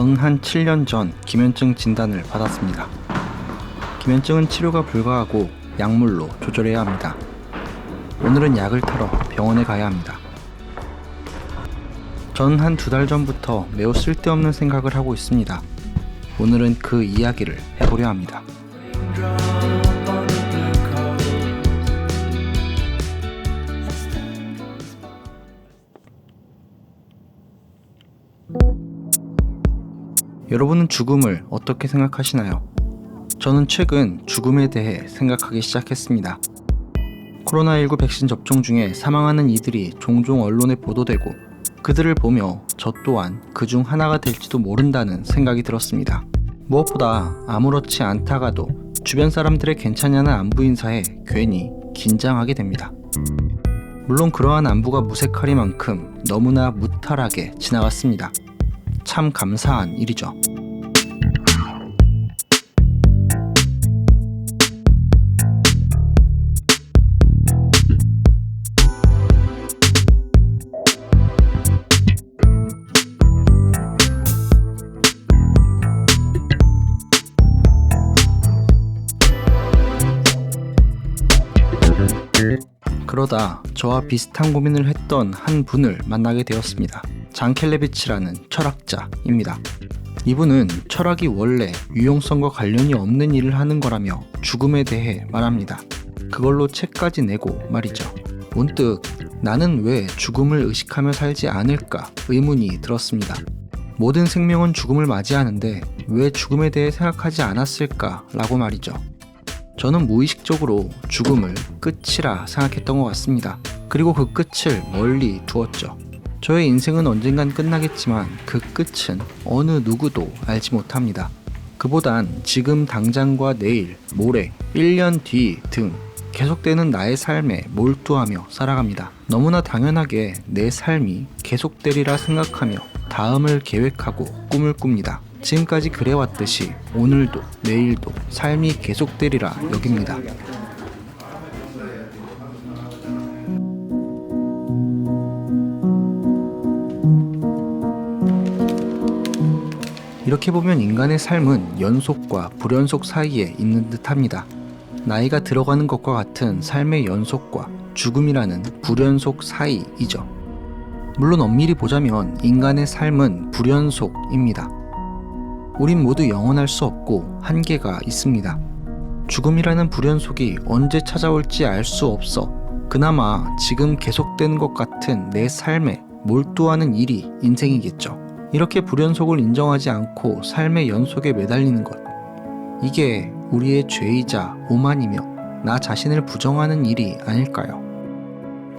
전 한 7년 전 기면증 진단을 받았습니다. 기면증은 치료가 불가하고 약물로 조절해야 합니다. 오늘은 약을 타러 병원에 가야 합니다. 전 한 2달 전부터 매우 쓸데없는 생각을 하고 있습니다. 오늘은 그 이야기를 해보려 합니다. 여러분은 죽음을 어떻게 생각하시나요? 저는 최근 죽음에 대해 생각하기 시작했습니다. 코로나19 백신 접종 중에 사망하는 이들이 종종 언론에 보도되고 그들을 보며 저 또한 그중 하나가 될지도 모른다는 생각이 들었습니다. 무엇보다 아무렇지 않다가도 주변 사람들의 괜찮냐는 안부 인사에 괜히 긴장하게 됩니다. 물론 그러한 안부가 무색하리만큼 너무나 무탈하게 지나갔습니다. 참 감사한 일이죠. 그러다 저와 비슷한 고민을 했던 한 분을 만나게 되었습니다. 잔 켈레비치라는 철학자입니다. 이분은 철학이 원래 유용성과 관련이 없는 일을 하는 거라며 죽음에 대해 말합니다. 그걸로 책까지 내고 말이죠. 문득 나는 왜 죽음을 의식하며 살지 않을까 의문이 들었습니다. 모든 생명은 죽음을 맞이하는데 왜 죽음에 대해 생각하지 않았을까 라고 말이죠. 저는 무의식적으로 죽음을 끝이라 생각했던 것 같습니다. 그리고 그 끝을 멀리 두었죠. 저의 인생은 언젠간 끝나겠지만 그 끝은 어느 누구도 알지 못합니다. 그보단 지금 당장과 내일, 모레, 1년 뒤 등 계속되는 나의 삶에 몰두하며 살아갑니다. 너무나 당연하게 내 삶이 계속되리라 생각하며 다음을 계획하고 꿈을 꿉니다. 지금까지 그래왔듯이 오늘도 내일도 삶이 계속되리라 여깁니다. 이렇게 보면 인간의 삶은 연속과 불연속 사이에 있는 듯합니다. 나이가 들어가는 것과 같은 삶의 연속과 죽음이라는 불연속 사이이죠. 물론 엄밀히 보자면 인간의 삶은 불연속입니다. 우린 모두 영원할 수 없고 한계가 있습니다. 죽음이라는 불연속이 언제 찾아올지 알 수 없어 그나마 지금 계속되는 것 같은 내 삶에 몰두하는 일이 인생이겠죠. 이렇게 불연속을 인정하지 않고 삶의 연속에 매달리는 것, 이게 우리의 죄이자 오만이며 나 자신을 부정하는 일이 아닐까요?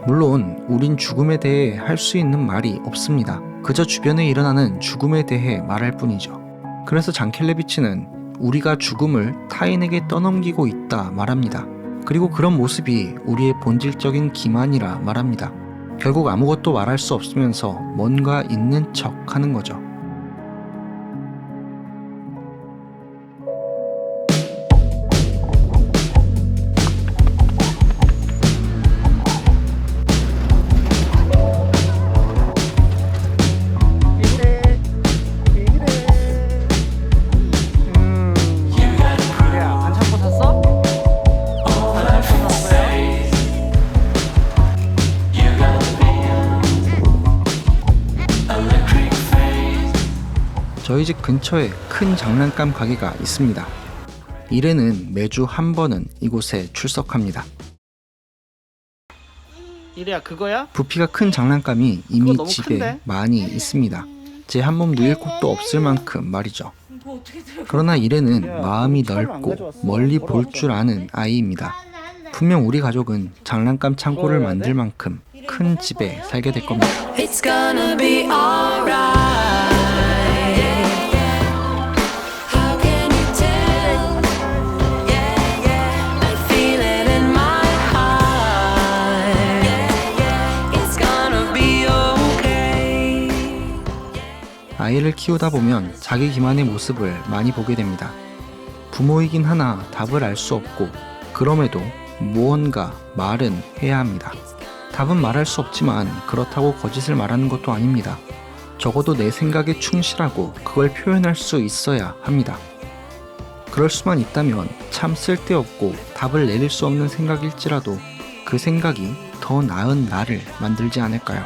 물론 우린 죽음에 대해 할 수 있는 말이 없습니다. 그저 주변에 일어나는 죽음에 대해 말할 뿐이죠. 그래서 잔 켈레비치는 우리가 죽음을 타인에게 떠넘기고 있다 말합니다. 그리고 그런 모습이 우리의 본질적인 기만이라 말합니다. 결국 아무것도 말할 수 없으면서 뭔가 있는 척 하는 거죠. 저희 집 근처에 큰 장난감 가게가 있습니다. 일에는 매주 한 번은 이곳에 출석합니다. 이래야 그거야? 부피가 큰 장난감이 이미 너무 집에 큰데? 많이 있습니다. 제 한 몸 누일 곳도 없을 만큼 말이죠. 그러나 일에는 마음이 넓고 멀리 볼 줄 아는 아이입니다. 분명 우리 가족은 장난감 창고를 만들 만큼 큰 집에 살게 될 겁니다. It's gonna be alright. How can you tell? Yeah, yeah. I feel it in my heart. Yeah, yeah. It's gonna be okay. 아이를 키우다 보면 자기 기만의 모습을 많이 보게 됩니다. 부모이긴 하나 답을 알 수 없고 그럼에도 무언가 말은 해야 합니다. 답은 말할 수 없지만 그렇다고 거짓을 말하는 것도 아닙니다. 적어도 내 생각에 충실하고 그걸 표현할 수 있어야 합니다. 그럴 수만 있다면 참 쓸데없고 답을 내릴 수 없는 생각일지라도 그 생각이 더 나은 나를 만들지 않을까요?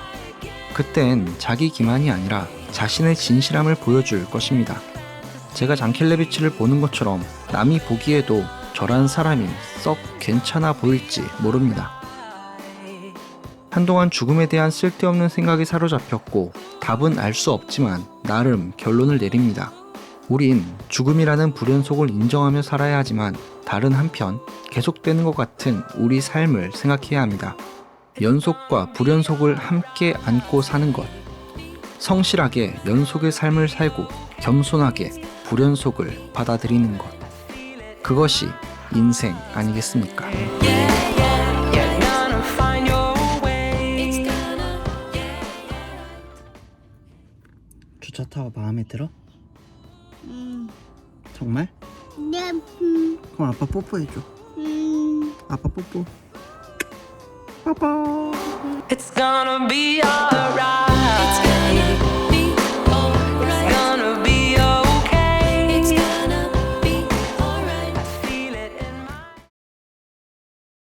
그땐 자기 기만이 아니라 자신의 진실함을 보여줄 것입니다. 제가 장켈레비치를 보는 것처럼 남이 보기에도 저란 사람이 썩 괜찮아 보일지 모릅니다. 한동안 죽음에 대한 쓸데없는 생각에 사로잡혔고 답은 알 수 없지만 나름 결론을 내립니다. 우린 죽음이라는 불연속을 인정하며 살아야 하지만 다른 한편 계속되는 것 같은 우리 삶을 생각해야 합니다. 연속과 불연속을 함께 안고 사는 것. 성실하게 연속의 삶을 살고 겸손하게 불연속을 받아들이는 것. 그것이 인생 아니겠습니까? 주차 타워 마음에 들어? 정말? 네, 그럼 아빠 뽀뽀해줘. 아빠 뽀뽀. 뽀뽀. It's gonna be alright.